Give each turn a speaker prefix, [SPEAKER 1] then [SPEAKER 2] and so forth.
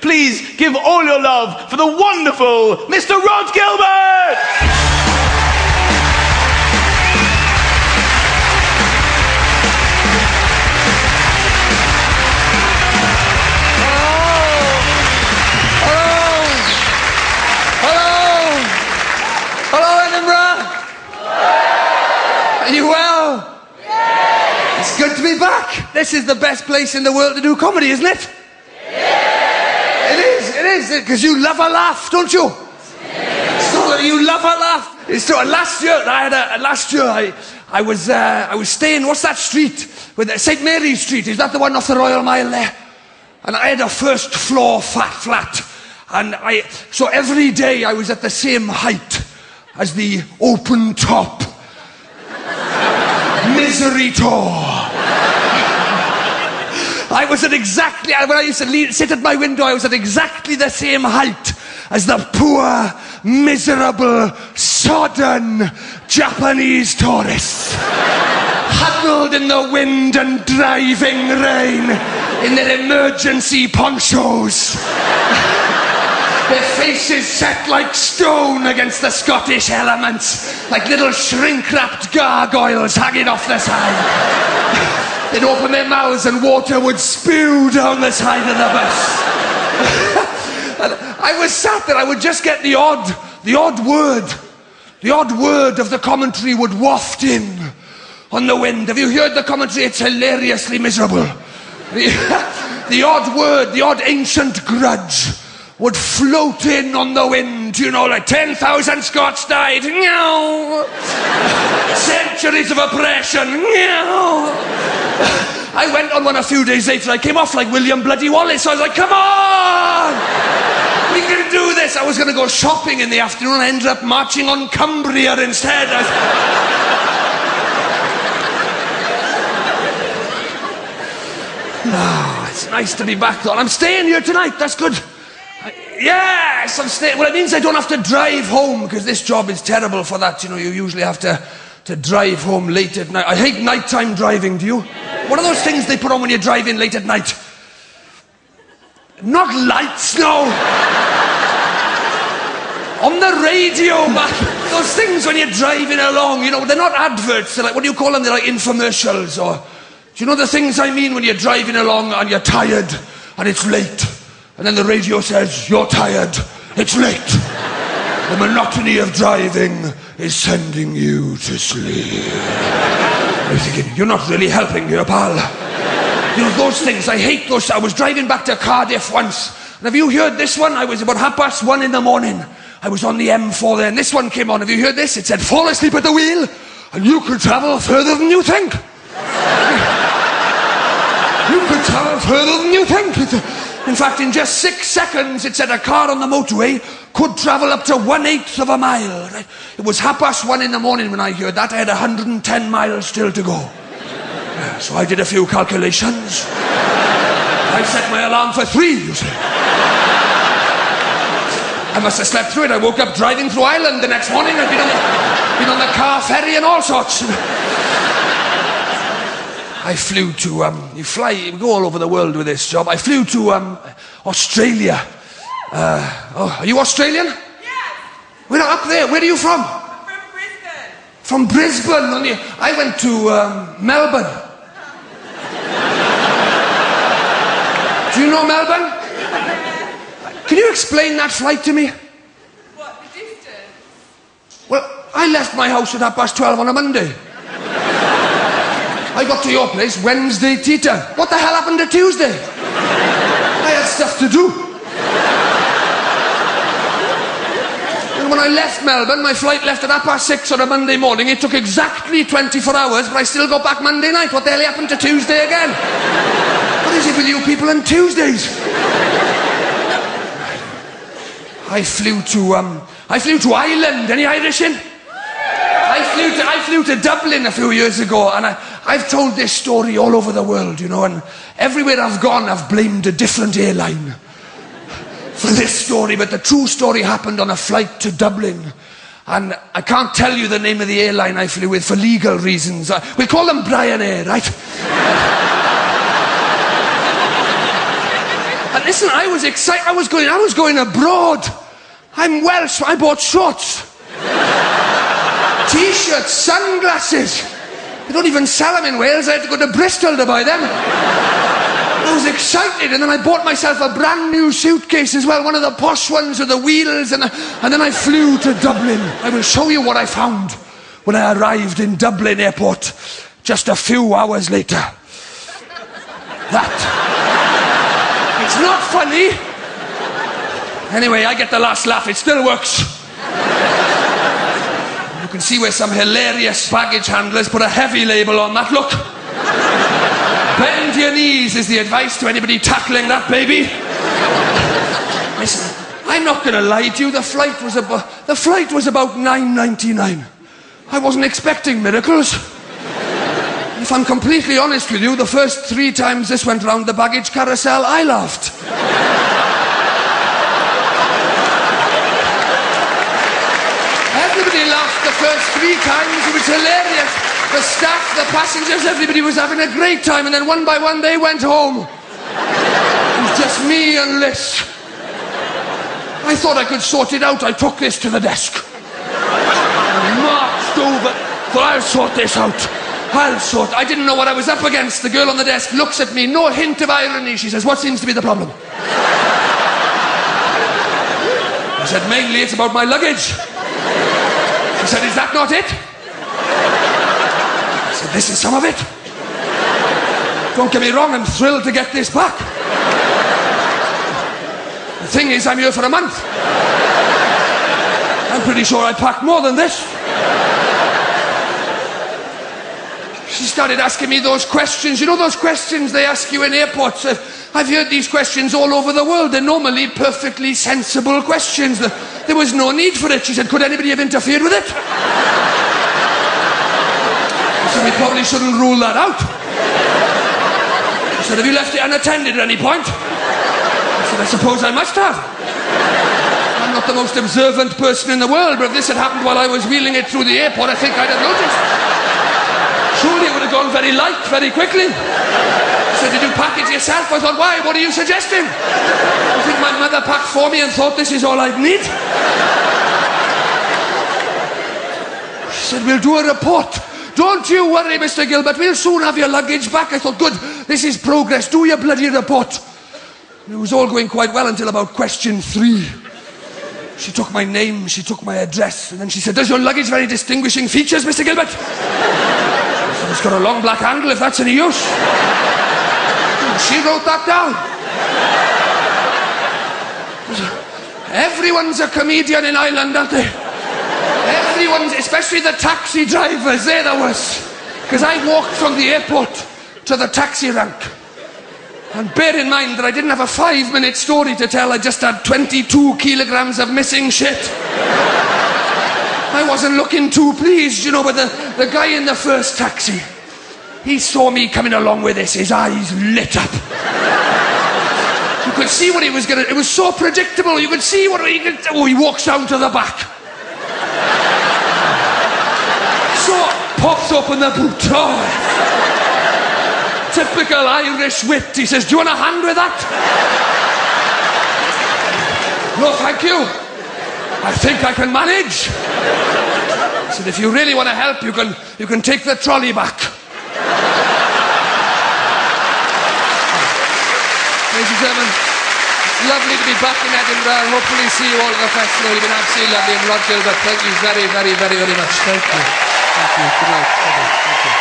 [SPEAKER 1] Please give all your love for the wonderful Mr. Rhod Gilbert!
[SPEAKER 2] Are you well? Yeah. It's good to be back. This is the best place in the world to do comedy, isn't it? Yeah. It is, because you love a laugh, don't you? Yeah. So you love a laugh. So last year, I was staying, what's that street? With St. Mary's Street, is that the one off the Royal Mile there? And I had a first floor flat. And so every day I was at the same height as the open top misery tour. I was at exactly, when I used to sit at my window, I was at exactly the same height as the poor, miserable, sodden Japanese tourists, huddled in the wind and driving rain in their emergency ponchos. Their faces set like stone against the Scottish elements, like little shrink-wrapped gargoyles hanging off the side. They'd open their mouths and water would spew down the side of the bus. And I was sat there, I would just get the odd word of the commentary would waft in on the wind. Have you heard the commentary? It's hilariously miserable. The odd word, the odd ancient grudge would float in on the wind, you know, like 10,000 Scots died, no. Centuries of oppression, no. I went on one a few days later, I came off like William Bloody Wallace, so I was like, come on! We can do this. I was going to go shopping in the afternoon, I ended up marching on Cumbria instead. Oh, it's nice to be back though. I'm staying here tonight, that's good. Yes, I'm staying. Well, it means I don't have to drive home, because this job is terrible for that. You know, you usually have to drive home late at night. I hate nighttime driving, do you? What are those things they put on when you drive in late at night? Not lights, no. On the radio, back. Those things when you're driving along, you know, they're not adverts. They're like, what do you call them? They're like infomercials. Or, do you know the things I mean when you're driving along and you're tired and it's late? And then the radio says, you're tired, it's late. The monotony of driving is sending you to sleep. I'm thinking, you're not really helping here, pal. You know, those things, I hate those. I was driving back to Cardiff once, and have you heard this one? I was about 1:30 in the morning. I was on the M4 there, and this one came on. Have you heard this? It said, fall asleep at the wheel, and you could travel further than you think. You could travel further than you think. In fact, in just 6 seconds, it said a car on the motorway could travel up to 1/8 of a mile. Right? It was 1:30 in the morning when I heard that. I had 110 miles still to go. Yeah, so I did a few calculations. I set my alarm for 3, you see. I must have slept through it. I woke up driving through Ireland the next morning. I'd been on the car ferry and all sorts. I flew to, you go all over the world with this job. I flew to Australia. Are you Australian?
[SPEAKER 3] Yes.
[SPEAKER 2] We're up there. Where are you from?
[SPEAKER 3] I'm from Brisbane.
[SPEAKER 2] From Brisbane. I went to Melbourne. Do you know Melbourne? Can you explain that flight to me?
[SPEAKER 3] What, the distance?
[SPEAKER 2] Well, I left my house at 12:30 on a Monday. I got to your place Wednesday tea time. What the hell happened to Tuesday? I had stuff to do. And when I left Melbourne, my flight left at 6:30 on a Monday morning. It took exactly 24 hours, but I still got back Monday night. What the hell happened to Tuesday again? What is it with you people on Tuesdays? I flew to Ireland. Any Irish in? I flew to Dublin a few years ago, and I've told this story all over the world, you know, and everywhere I've gone, I've blamed a different airline for this story, but the true story happened on a flight to Dublin, and I can't tell you the name of the airline I flew with for legal reasons. We'll call them Ryanair, right? And listen, I was excited. I was going abroad. I'm Welsh. I bought shorts, T-shirts, sunglasses. They don't even sell them in Wales. I had to go to Bristol to buy them. I was excited, and then I bought myself a brand new suitcase as well, one of the posh ones with the wheels, and then I flew to Dublin. I will show you what I found when I arrived in Dublin airport just a few hours later. That. It's not funny. Anyway, I get the last laugh. It still works. You can see where some hilarious baggage handlers put a heavy label on that. Look. Bend your knees is the advice to anybody tackling that baby. Listen, I'm not going to lie to you. The flight was about $9.99. I wasn't expecting miracles. If I'm completely honest with you, the first 3 times this went round the baggage carousel, I laughed. Everybody laughed the first 3 times. It was hilarious. The staff, the passengers, everybody was having a great time, and then one by one they went home. It was just me and Liz. I thought I could sort it out. I took this to the desk. I marched over. Thought, I'll sort this out. I didn't know what I was up against. The girl on the desk looks at me, no hint of irony. She says, what seems to be the problem? I said, mainly it's about my luggage. She said, is that not it? I said, this is some of it. Don't get me wrong, I'm thrilled to get this back. The thing is, I'm here for a month. I'm pretty sure I packed more than this. She started asking me those questions. You know those questions they ask you in airports? I've heard these questions all over the world. They're normally perfectly sensible questions. There was no need for it. She said, could anybody have interfered with it? I said, we probably shouldn't rule that out. She said, have you left it unattended at any point? I said, I suppose I must have. I'm not the most observant person in the world, but if this had happened while I was wheeling it through the airport, I think I'd have noticed. Surely it would have gone very light, very quickly. She said, did you pack it yourself? I thought, why? What are you suggesting? I think my mother packed for me and thought this is all I'd need. She said, we'll do a report. Don't you worry, Mr. Gilbert. We'll soon have your luggage back. I thought, good, this is progress. Do your bloody report. It was all going quite well until about question 3. She took my name, she took my address, and then she said, does your luggage have any distinguishing features, Mr. Gilbert? It's got a long black handle, if that's any use. She wrote that down. Everyone's a comedian in Ireland, aren't they? Everyone's, especially the taxi drivers, they're the worst. Because I walked from the airport to the taxi rank. And bear in mind that I didn't have a 5-minute story to tell. I just had 22 kilograms of missing shit. I wasn't looking too pleased, you know, but the guy in the first taxi, he saw me coming along with this. His eyes lit up. You could see what he was going to... It was so predictable. You could see what he could... Oh, he walks down to the back. So, pops open the boot. Oh. Typical Irish wit. He says, do you want a hand with that? No, thank you. I think I can manage. I said, if you really want to help, you can take the trolley back. Ladies and gentlemen, it's lovely to be back in Edinburgh and hopefully see you all at the festival. You've been absolutely lovely. And Rhod Gilbert, thank you very, very, very, very much. Thank you. Thank you. Good night. Thank you.